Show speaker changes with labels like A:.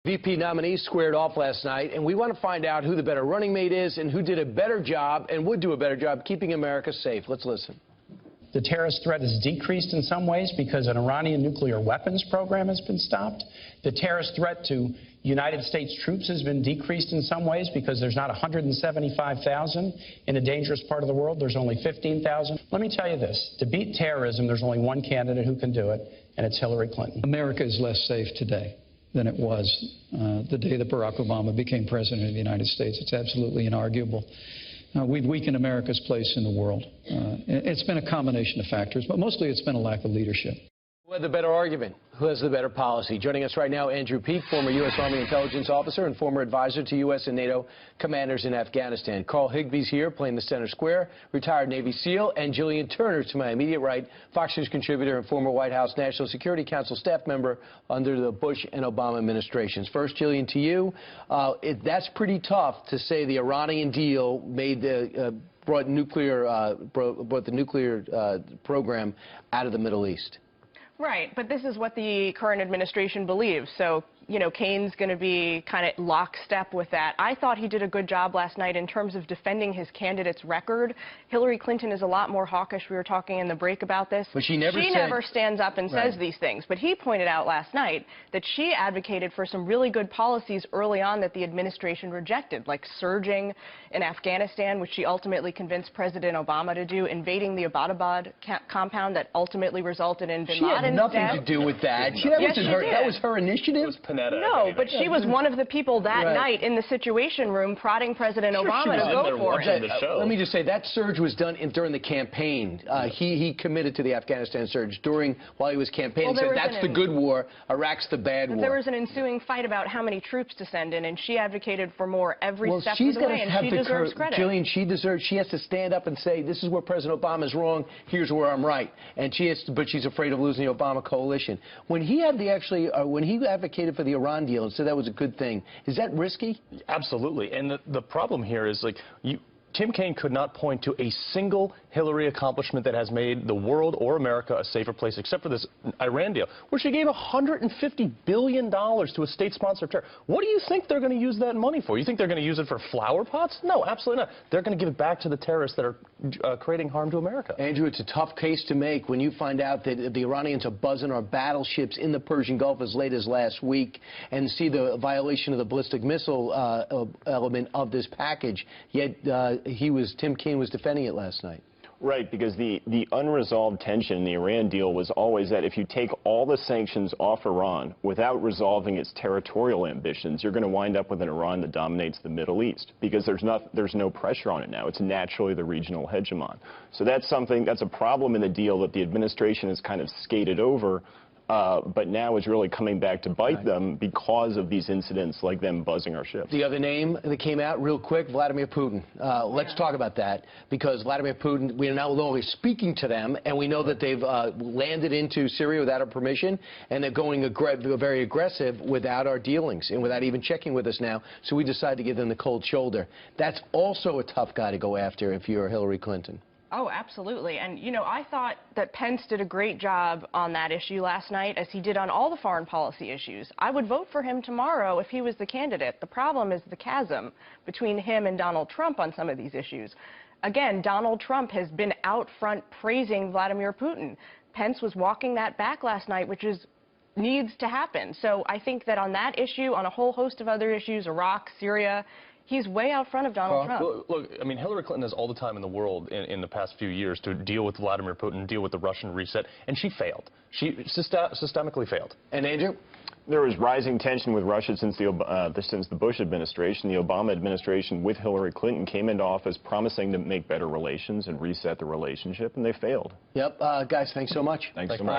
A: VP nominees squared off last night, and we want to find out who the better running mate is and who did a better job and would do a better job keeping America safe. Let's listen.
B: The terrorist threat has decreased in some ways because an Iranian nuclear weapons program has been stopped. The terrorist threat to United States troops has been decreased in some ways because there's not 175,000 in a dangerous part of the world. There's only 15,000. Let me tell you this. To beat terrorism, there's only one candidate who can do it, and it's Hillary Clinton.
C: America is less safe today than it was the day that Barack Obama became president of the United States. It's absolutely inarguable. We've weakened America's place in the world. It's been a combination of factors, but mostly it's been a lack of leadership.
A: Who had the better argument? Who has the better policy? Joining us right now, Andrew Peek, former U.S. Army intelligence officer and former advisor to U.S. and NATO commanders in Afghanistan. Carl Higby's here, playing the center square, retired Navy SEAL, and Jillian Turner, to my immediate right, Fox News contributor and former White House National Security Council staff member under the Bush and Obama administrations. First, Jillian, to you. That's pretty tough to say the Iranian deal made brought the nuclear program out of the Middle East.
D: Right, but this is what the current administration believes. So, you know, Kaine's going to be kind of lockstep with that. I thought he did a good job last night in terms of defending his candidate's record. Hillary Clinton is a lot more hawkish. We were talking in the break about this.
A: But she never
D: stands up and says these things. But he pointed out last night that she advocated for some really good policies early on that the administration rejected, like surging in Afghanistan, which she ultimately convinced President Obama to do, invading the Abbottabad compound that ultimately resulted in bin Laden's death.
A: She had nothing to do with that. That was her initiative.
D: No, but she was one of the people that night in the Situation Room prodding President Obama to go for it.
A: Let me just say, that surge was done during the campaign. He committed to the Afghanistan surge while he was campaigning. He said, that's the good war, Iraq's the bad war.
D: There was an ensuing fight about how many troops to send in, and she advocated for more every step of the way, and she deserves credit.
A: Jillian, she has to stand up and say, this is where President Obama is wrong, here's where I'm right. And but she's afraid of losing the Obama coalition. When he when he advocated for the Iran deal and said that was a good thing, is that risky?
E: Absolutely. And the problem here is, like, Tim Kaine could not point to a single Hillary accomplishment that has made the world or America a safer place, except for this Iran deal, where she gave $150 billion to a state-sponsored terror. What do you think they're going to use that money for? You think they're going to use it for flower pots? No, absolutely not. They're going to give it back to the terrorists that are creating harm to America.
A: Andrew, it's a tough case to make when you find out that the Iranians are buzzing our battleships in the Persian Gulf as late as last week and see the violation of the ballistic missile element of this package, yet Tim Kaine was defending it last night.
F: Right, because the unresolved tension in the Iran deal was always that if you take all the sanctions off Iran without resolving its territorial ambitions, you're going to wind up with an Iran that dominates the Middle East, because there's no pressure on it now. It's naturally the regional hegemon. So that's a problem in the deal that the administration has kind of skated over, but now is really coming back to bite them because of these incidents like them buzzing our ships.
A: The other name that came out real quick, Vladimir Putin. Let's talk about that, because Vladimir Putin, we are now no longer speaking to them, and we know that they've landed into Syria without our permission, and they're going very aggressive without our dealings and without even checking with us now, so we decided to give them the cold shoulder. That's also a tough guy to go after if you're Hillary Clinton.
D: Oh, absolutely. And, you know, I thought that Pence did a great job on that issue last night, as he did on all the foreign policy issues. I would vote for him tomorrow if he was the candidate. The problem is the chasm between him and Donald Trump on some of these issues. Again, Donald Trump has been out front praising Vladimir Putin. Pence was walking that back last night, which needs to happen. So I think that on that issue, on a whole host of other issues, Iraq, Syria, he's way out front of Donald Trump.
E: Look, I mean, Hillary Clinton has all the time in the world in the past few years to deal with Vladimir Putin, deal with the Russian reset, and she failed. She systemically failed.
A: And Andrew?
F: There was rising tension with Russia since the Bush administration. The Obama administration with Hillary Clinton came into office promising to make better relations and reset the relationship, and they failed.
A: Yep. Guys, thanks so much.
F: Thanks so much.